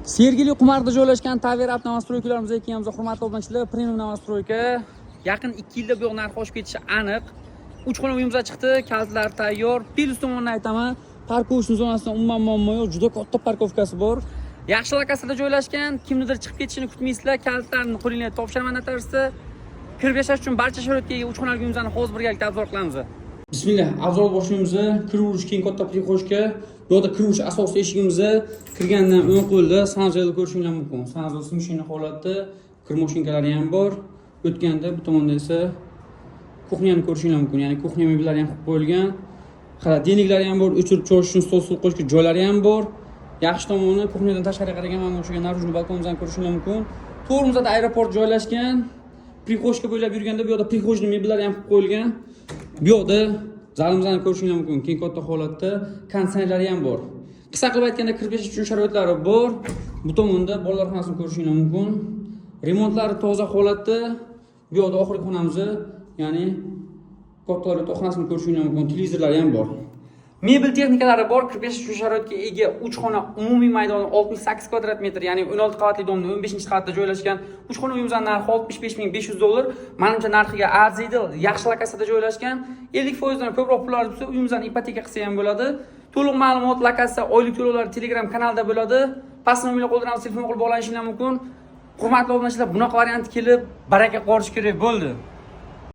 Sergeli Qumarda joylashgan Taver avtomastroykalarimiz ekanmiz, hurmatli obunachilar, premium avtomastroyka. Yaqin 2 yilda bu yoq narxi oshib ketishi aniq. 3 xona uyimiz chiqdi, kalitlar tayyor. Plus tomondan aytaman, parkovishni zonasida umuman muammo yo'q, juda katta parkovkasi bor. Yaxshi lokasiyada joylashgan, kimnidir chiqib ketishini kutmaysizlar, kalitlarni qo'lingizga topshiraman atasida. Kirib yashash uchun barcha sharoitga ega 3 xonali uyimizni hozir birgalikda obzor qilamiz. Bismillah, obzor boshlaymiz. Kiruvirish keng katta prixoshka. Bu yerda kiruvirish asosiy eshigimiz. Kirgandan o'ng qo'lda sanjelni ko'rishingiz mumkin. Sanjel mashina holatda, kir mashinkalari ham bor. O'tganda bu tomonda esa kuxnyani ko'rishingiz mumkin. Ya'ni kuxnya mebellari ham qo'yib qo'yilgan. Xolodilniklari ham bor, o'chirib cho'rish uchun stol suv qo'yishga joylari ham bor. Yaxshi tomoni kuxnyadan tashqariga qaragan mana o'sha narujni balkonimizdan ko'rishingiz mumkin. To'g'rimizda aeroport joylashgan. Prixoshka bo'ylab yurganda bu yerda prixojni mebellari ham qo'yib qo'yilgan. Bu yoqda zalimizni ko'rishingiz mumkin. Keng katta holatda konditsionerlari ham bor. Qisqa qilib aytganda kirib yashash uchun sharoitlari bor. Bu tomonda bolalar xonasini ko'rishingiz mumkin. Remontlari toza holatda. Bu yoqda oxirgi xonamiz, ya'ni katta xonasini ko'rishingiz mumkin. Televizorlari ham bor. Mebel texnikalari bor, kirib yashash uchun sharoitga ega 3 xona, umumiy maydoni 68 kvadrat metr, ya'ni 16 qavatli domda 15-qavatda joylashgan 3 xona uyimizning narxi $65,500. Menimcha narxiga arziydi. Yaxshi lokasiyada joylashgan. 50% dan ko'proq pullar bo'lsa, uyimizni ipoteka qilsa ham bo'ladi. To'liq ma'lumot, lokatsiya, oylik to'lovlar Telegram kanalida bo'ladi. Past nomerga qo'ldan telefon qilib olishingiz mumkin. Hurmatli obunachilar, bunaqa variant kelib baraka qorish kerak bo'ldi.